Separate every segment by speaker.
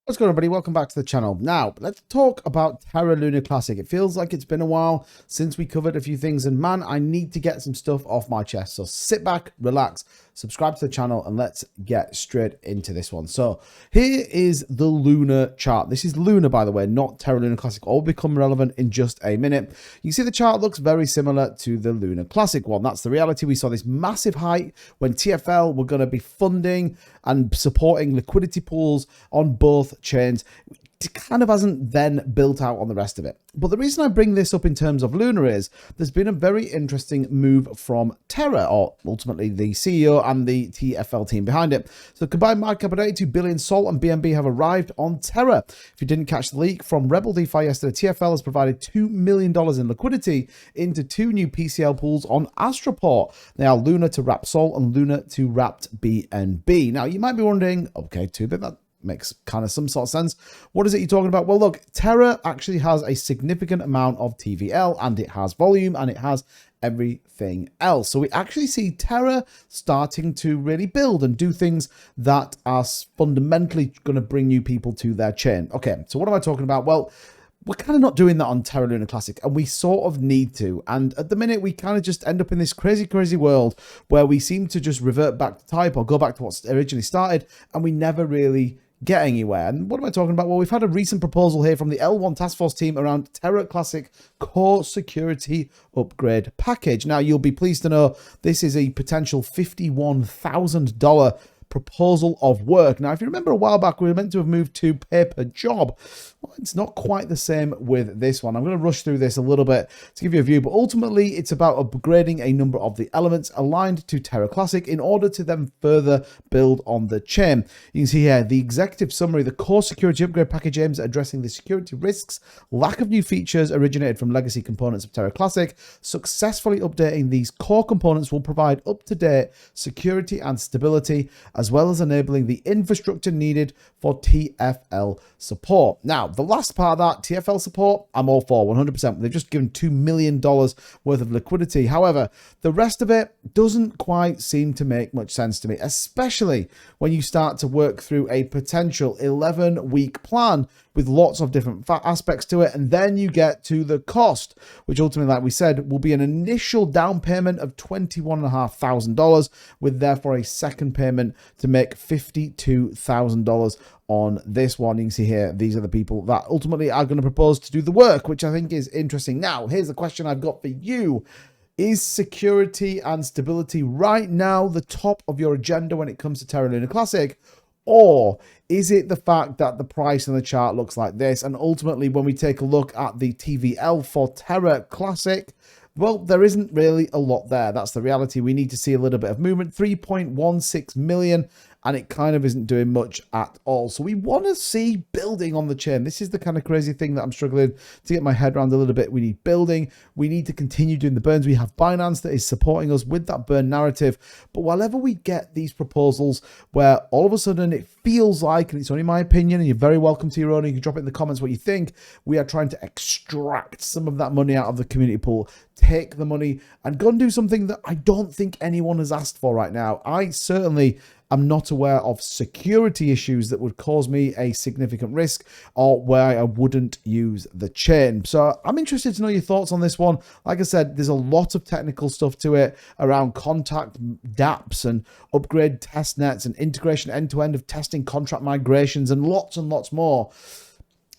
Speaker 1: What's going on, everybody? Welcome back to the channel. Now, let's talk about Terra Luna Classic. It feels like it's been a while since we covered a few things, and man, I need to get some stuff off my chest. So sit back, relax, subscribe to the channel, and let's get straight into this one. So here is the Luna chart. This is Luna, by the way, not Terra Luna Classic. All become relevant in just a minute. You can see the chart looks very similar to the Luna Classic one. That's the reality. We saw this massive height when TFL were going to be funding and supporting liquidity pools on both chains. It kind of hasn't then built out on the rest of it. But the reason I bring this up in terms of Luna is there's been a very interesting move from Terra, or ultimately the CEO and the TFL team behind it. So combined market cap at 82 billion, Sol and BNB have arrived on Terra. If you didn't catch the leak from Rebel DeFi yesterday, TFL has provided $2 million in liquidity into two new PCL pools on Astroport. They are Luna to wrap Sol and Luna to wrapped BNB. Now you might be wondering, okay, that makes kind of some sort of sense. What is it you're talking about? Well, look, Terra actually has a significant amount of TVL, and it has volume, and it has everything else. So we actually see Terra starting to really build and do things that are fundamentally going to bring new people to their chain. Okay, so what am I talking about? Well, we're kind of not doing that on Terra Luna Classic, and we sort of need to. And at the minute, we kind of just end up in this crazy world where we seem to just revert back to type or go back to what's originally started, and we never really get anywhere. And what am I talking about? Well, we've had a recent proposal here from the L1 Task Force team around Terra Classic core security upgrade package. Now, you'll be pleased to know this is a potential $51,000 proposal of work. Now, if you remember a while back, we were meant to have moved to pay per job. Well, it's not quite the same with this one. I'm going to rush through this a little bit to give you a view, but ultimately it's about upgrading a number of the elements aligned to Terra Classic in order to then further build on the chain. You can see here the executive summary. The core security upgrade package aims at addressing the security risks, lack of new features originated from legacy components of Terra Classic. Successfully updating these core components will provide up-to-date security and stability, as well as enabling the infrastructure needed for TFL support. Now, the last part of that, TFL support, I'm all for 100%. They've just given $2 million worth of liquidity. However, the rest of it doesn't quite seem to make much sense to me, especially when you start to work through a potential 11-week plan with lots of different aspects to it. And then you get to the cost, which ultimately, like we said, will be an initial down payment of $21,500, with therefore a second payment to make $52,000 on this one. You can see here, these are the people that ultimately are going to propose to do the work, which I think is interesting. Now, here's the question I've got for you. Is security and stability right now the top of your agenda when it comes to Terra Luna Classic? Or is it the fact that the price on the chart looks like this? And ultimately, when we take a look at the TVL for Terra Classic, well, there isn't really a lot there. That's the reality. We need to see a little bit of movement, 3.16 million, and it kind of isn't doing much at all. So we want to see building on the chain. This is the kind of crazy thing that I'm struggling to get my head around a little bit. We need building. We need to continue doing the burns. We have Binance that is supporting us with that burn narrative. But whenever we get these proposals where all of a sudden it feels like, and it's only my opinion, and you're very welcome to your own, you can drop it in the comments what you think, we are trying to extract some of that money out of the community pool, take the money and go and do something that I don't think anyone has asked for right now. I certainly am not aware of security issues that would cause me a significant risk or where I wouldn't use the chain. So I'm interested to know your thoughts on this one. Like I said, there's a lot of technical stuff to it around contact dApps and upgrade test nets and integration end-to-end of testing contract migrations and lots more.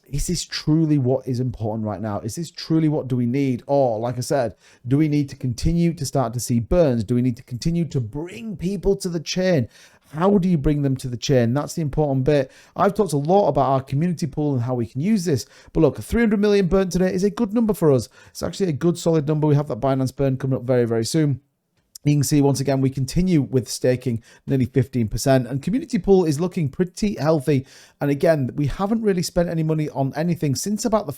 Speaker 1: Is this truly what is important right now? Is this truly what do we need? Or, like I said, do we need to continue to start to see burns? Do we need to continue to bring people to the chain? How do you bring them to the chain? That's the important bit. I've talked a lot about our community pool and how we can use this. But look, 300 million burn today is a good number for us. It's actually a good solid number. We have that Binance burn coming up very soon. You can see once again, we continue with staking nearly 15%, and community pool is looking pretty healthy. And again, we haven't really spent any money on anything since about the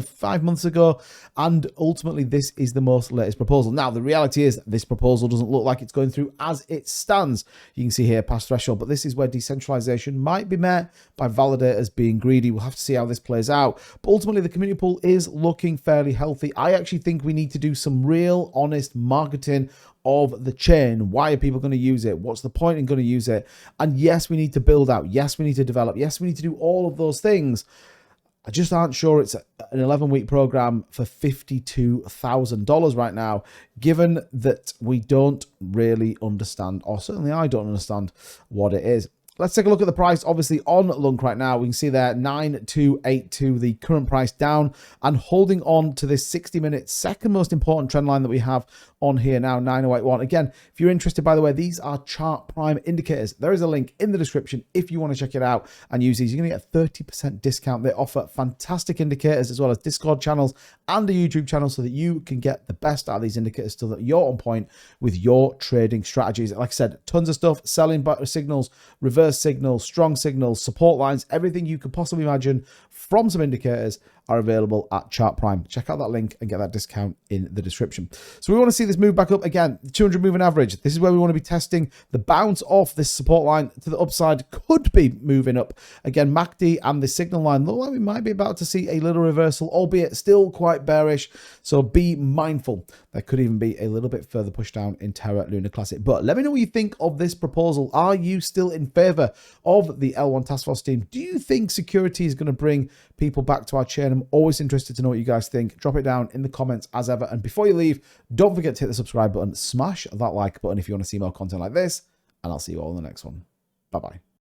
Speaker 1: 5 months ago, and ultimately this is the most latest proposal. Now, the reality is this proposal doesn't look like it's going through as it stands. You can see here past threshold, but this is where decentralization might be met by validators being greedy. We'll have to see how this plays out, but ultimately the community pool is looking fairly healthy. I actually think we need to do some real honest marketing of the chain. Why are people going to use it? What's the point in going to use it? And yes, we need to build out. Yes, we need to develop. Yes, we need to do all of those things. I just aren't sure it's an 11-week program for $52,000 right now, given that we don't really understand, or certainly I don't understand what it is. Let's take a look at the price. Obviously on Lunk right now, we can see there 9282, the current price down, and holding on to this 60-minute second most important trend line that we have on here now, 9081. Again, if you're interested, by the way, these are chart prime indicators. There is a link in the description if you want to check it out and use these. You're going to get a 30% discount. They offer fantastic indicators as well as Discord channels and a YouTube channel so that you can get the best out of these indicators so that you're on point with your trading strategies. Like I said, tons of stuff, selling signals, reverse signals, strong signals, support lines, everything you could possibly imagine from some indicators are available at Chart Prime. Check out that link and get that discount in the description. So we want to see this move back up again, the 200 moving average. This is where we want to be testing. The bounce off this support line to the upside could be moving up. Again, MACD and the signal line look like we might be about to see a little reversal, albeit still quite bearish. So be mindful. There could even be a little bit further push down in Terra Luna Classic. But let me know what you think of this proposal. Are you still in favor of the L1 Task Force team? Do you think security is going to bring people back to our chain? I'm always interested to know what you guys think. Drop it down in the comments as ever. And before you leave, don't forget to hit the subscribe button, smash that like button if you want to see more content like this, and I'll see you all in the next one. Bye-bye.